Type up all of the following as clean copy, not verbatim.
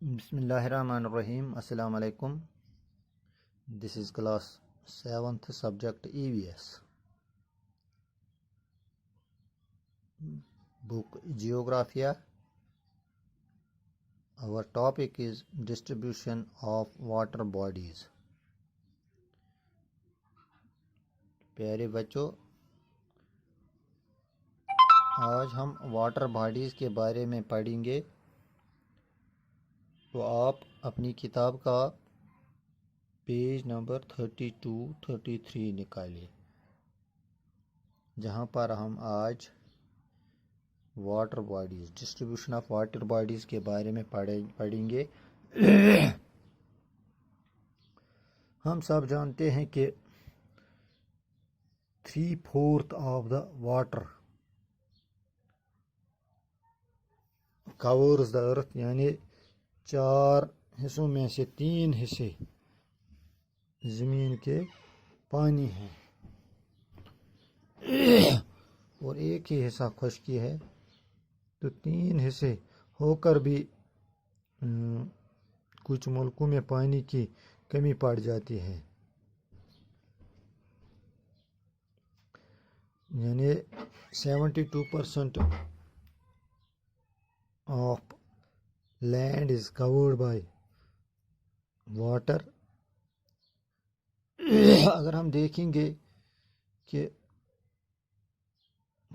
بسم اللہ الرحمن الرحیم. السلام علیکم. This is class 7th subject EVS. Book Geographia. Our topic is distribution of water bodies. پیارے بچوں، آج ہم واٹر باڈیز کے بارے میں پڑھیں گے. تو آپ اپنی کتاب کا پیج نمبر 32-33 نکالیے، جہاں پر ہم آج water bodies, distribution of water bodies کے بارے میں پڑھیں گے. ہم سب جانتے ہیں کہ 3/4 آف دا واٹر کورز دا ارتھ، یعنی 4 حصوں میں سے 3 حصے زمین کے پانی ہیں اور ایک ہی حصہ خشکی ہے. تو 3 حصے ہو کر بھی کچھ ملکوں میں پانی کی کمی پڑ جاتی ہے، یعنی 72% of land is covered by water. اگر ہم دیکھیں گے کہ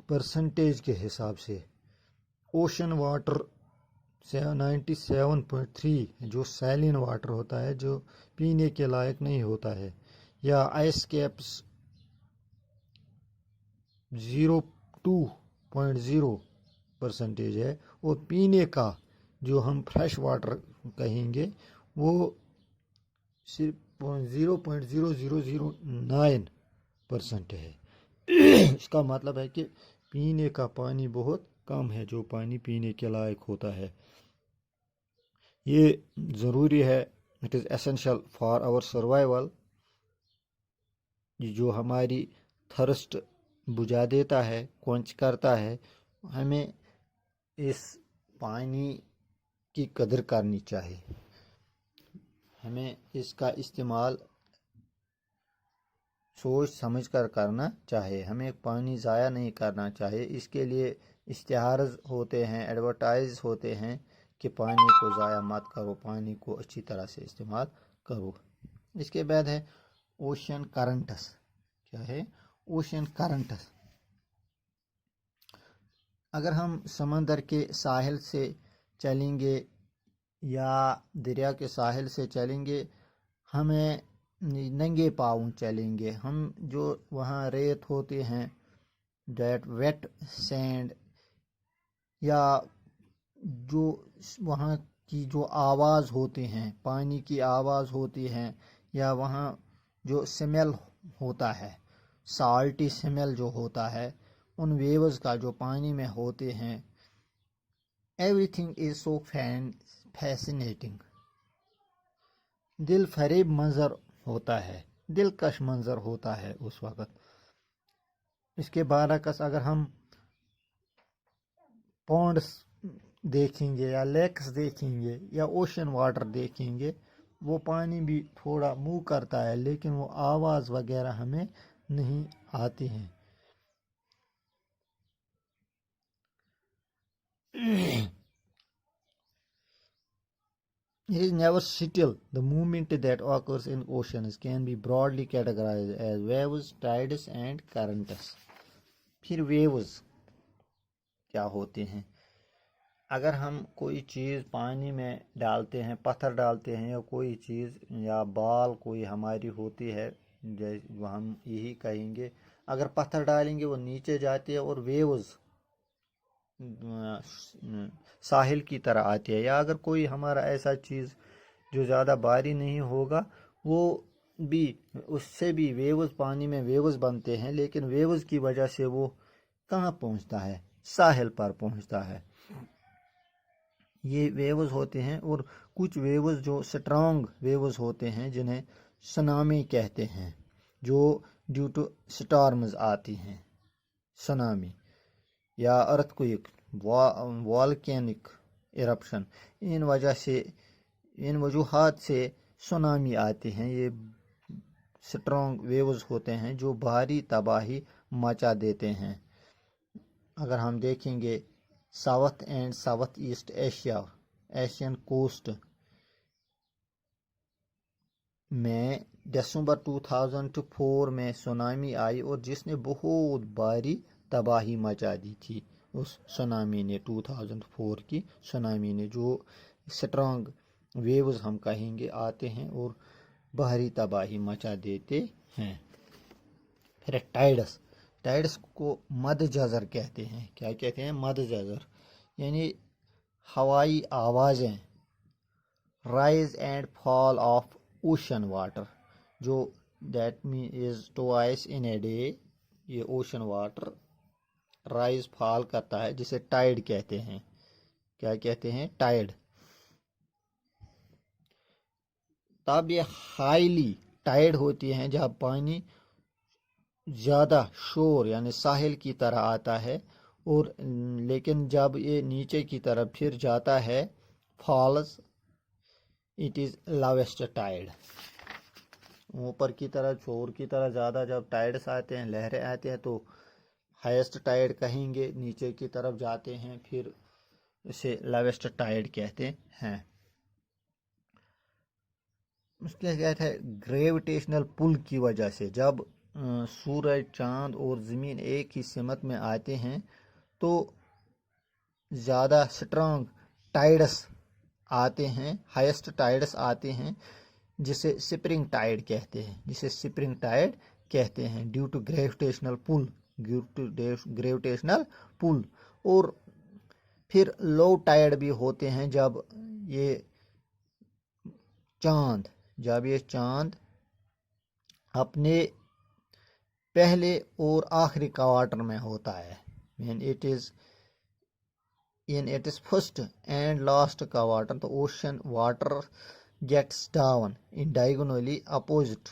پرسنٹیج کے حساب سے اوشن واٹر 97.3 جو سیلین واٹر ہوتا ہے، جو پینے کے لائق نہیں ہوتا ہے، یا آئس کیپس 0.2% ہے، اور پینے کا جو ہم فریش واٹر کہیں گے وہ صرف 0.0009% ہے. اس کا مطلب ہے کہ پینے کا پانی بہت کم ہے جو پانی پینے کے لائق ہوتا ہے. یہ ضروری ہے، it is essential for our survival, جو ہماری تھرسٹ بجھا دیتا ہے، کوئنچ کرتا ہے. ہمیں اس پانی کی قدر کرنی چاہیے، ہمیں اس کا استعمال سوچ سمجھ کر کرنا چاہیے، ہمیں پانی ضائع نہیں کرنا چاہیے. اس کے لیے اشتہارز ہوتے ہیں، ایڈورٹائز ہوتے ہیں کہ پانی کو ضائع مت کرو، پانی کو اچھی طرح سے استعمال کرو. اس کے بعد ہے اوشین کرنٹس. کیا ہے اوشین کرنٹس؟ اگر ہم سمندر کے ساحل سے چلیں گے یا دریا کے ساحل سے چلیں گے، ہمیں ننگے پاؤں چلیں گے. ہم جو وہاں ریت ہوتے ہیں، دیٹ ویٹ سینڈ، یا جو وہاں کی جو آواز ہوتے ہیں، پانی کی آواز ہوتی ہے، یا وہاں جو سمیل ہوتا ہے، سالٹی سمیل جو ہوتا ہے، ان ویوز کا جو پانی میں ہوتے ہیں، every thing is so fascinating. دل فریب منظر ہوتا ہے، دلکش منظر ہوتا ہے اس وقت. اس کے برعکس اگر ہم پونڈس دیکھیں گے یا لیکس دیکھیں گے یا اوشن واٹر دیکھیں گے، وہ پانی بھی تھوڑا موو کرتا ہے، لیکن وہ آواز وغیرہ ہمیں نہیں آتی ہیں. It is never still. The movement that occurs in oceans can be broadly categorized as waves, tides and currents. پھر waves کیا ہوتے ہیں؟ اگر ہم کوئی چیز پانی میں ڈالتے ہیں، پتھر ڈالتے ہیں یا کوئی چیز یا بال کوئی ہماری ہوتی ہے، جیسے ہم یہی کہیں گے، اگر پتھر ڈالیں گے وہ نیچے جاتے ہیں اور ویوز ساحل کی طرح آتی ہے. یا اگر کوئی ہمارا ایسا چیز جو زیادہ بھاری نہیں ہوگا، وہ بھی اس سے بھی ویوز، پانی میں ویوز بنتے ہیں، لیکن ویوز کی وجہ سے وہ کہاں پہنچتا ہے؟ ساحل پر پہنچتا ہے. یہ ویوز ہوتے ہیں. اور کچھ ویوز جو سٹرانگ ویوز ہوتے ہیں جنہیں سنامی کہتے ہیں، جو ڈیو ٹو سٹارمز آتی ہیں، سنامی یا ارتھ کوئک، والکینک ایرپشن، ان وجہ سے ان وجوہات سے سونامی آتے ہیں. یہ سٹرانگ ویوز ہوتے ہیں جو بھاری تباہی مچا دیتے ہیں. اگر ہم دیکھیں گے south and south east Asian coast میں دسمبر 2004 میں سونامی آئی اور جس نے بہت بھاری تباہی مچا دی تھی. اس سونامی نے 2004 کی سونامی نے جو سٹرانگ ویوز ہم کہیں گے آتے ہیں اور بھاری تباہی مچا دیتے ہیں. پھر ٹائڈس کو مد جزر کہتے ہیں. کیا کہتے ہیں؟ مد جزر یعنی ہوائی آوازیں. Rise and fall of ocean water جو that is twice in a day. یہ اوشن واٹر رائز فال کرتا ہے جسے ٹائڈ کہتے ہیں. کیا کہتے ہیں؟ ٹائڈ. تب یہ ہائیلی ٹائڈ ہوتی ہیں جب پانی زیادہ شور یعنی ساحل کی طرح آتا ہے اور لیکن جب یہ نیچے کی طرف پھر جاتا ہے falls it is lowest tied. اوپر کی طرح شور کی طرح زیادہ جب ٹائڈس آتے ہیں لہریں آتے ہیں تو ہائیسٹ ٹائڈ کہیں گے. نیچے کی طرف جاتے ہیں پھر اسے لویسٹ ٹائڈ کہتے ہیں. اس کے کہتے ہیں گریویٹیشنل پل کی وجہ سے جب سورج چاند اور زمین ایک ہی سمت میں آتے ہیں تو زیادہ سٹرانگ ٹائڈس آتے ہیں. ہائیسٹ ٹائڈس آتے ہیں جسے سپرنگ ٹائڈ کہتے ہیں ڈیو ٹو گریویٹیشنل پل. اور پھر لو ٹائڈ بھی ہوتے ہیں جب یہ چاند اپنے پہلے اور آخری کوارٹر میں ہوتا ہے. when it is in its first and last quarter the ocean water gets down in diagonally opposite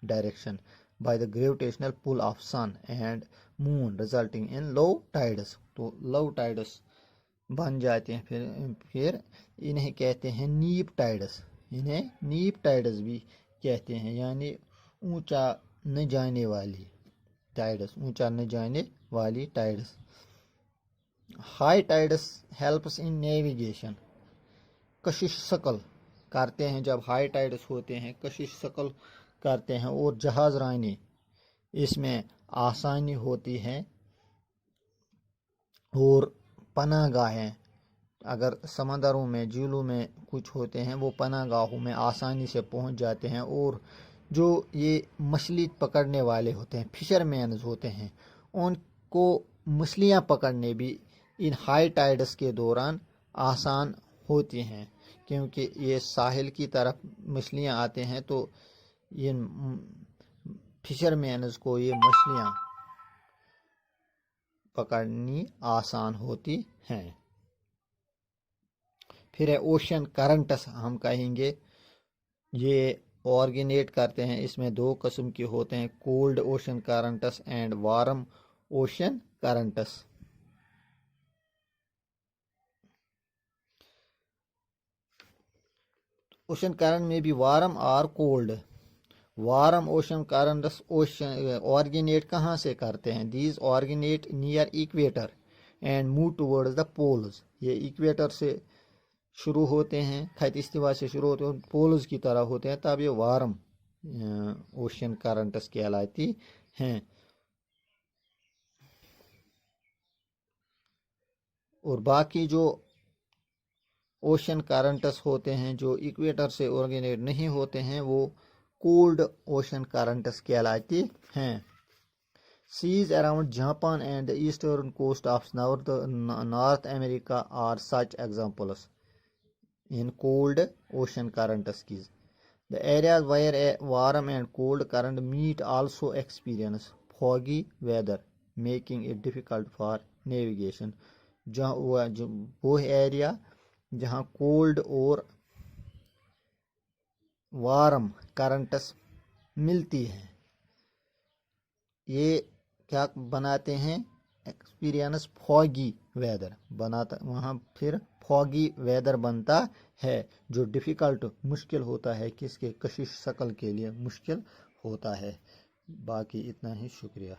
direction by the gravitational pull of sun and moon resulting in low tides. تو low tides بن جاتے ہیں. پھر انہیں کہتے ہیں nap ٹائڈس. انہیں nap ٹائڈس بھی کہتے ہیں یعنی اونچا نہ جانے والی tides. High tides helps in navigation. کشش ثقل کرتے ہیں جب ہائی ٹائڈس ہوتے ہیں کشش ثقل کرتے ہیں اور جہاز رانی اس میں آسانی ہوتی ہے. اور پناہ گاہیں اگر سمندروں میں جھیلوں میں کچھ ہوتے ہیں وہ پناہ گاہوں میں آسانی سے پہنچ جاتے ہیں. اور جو یہ مچھلی پکڑنے والے ہوتے ہیں فشر مینز ہوتے ہیں ان کو مچھلیاں پکڑنے بھی ان ہائی ٹائڈس کے دوران آسان ہوتی ہیں کیونکہ یہ ساحل کی طرف مچھلیاں آتے ہیں تو ان فشر مینز کو یہ مچھلیاں پکڑنی آسان ہوتی ہیں. پھر ہے اوشن کرنٹس. ہم کہیں گے یہ آرگینیٹ کرتے ہیں. اس میں دو قسم کے ہوتے ہیں cold ocean currents and warm ocean currents. Ocean current میں بھی وارم اور cold. Warm ocean currents originate کہاں سے کرتے ہیں؟ These originate near equator and move towards the poles. یہ ایکویٹر سے شروع ہوتے ہیں خط استوا سے شروع ہوتے ہیں پولز کی طرح ہوتے ہیں تب یہ وارم اوشن کرنٹس کہلاتی ہیں. اور باقی جو اوشن کرنٹس ہوتے ہیں جو ایکویٹر سے آرگینیٹ نہیں ہوتے ہیں وہ کولڈ اوشن کرنٹس کہلاتے ہیں. Seas around Japan and the eastern coast of North America are such examples in cold ocean currents. The areas where a warm and cold current meet also experience foggy weather, making it difficult for navigation. وہ area جہاں cold اور warm currents ملتی ہیں یہ کیا بناتے ہیں؟ Experience فاگی weather بناتا. وہاں پھر فوگی ویدر بنتا ہے جو ڈیفیکلٹ مشکل ہوتا ہے، کس کے کشش شکل کے لیے مشکل ہوتا ہے۔ باقی اتنا ہی، شکریہ۔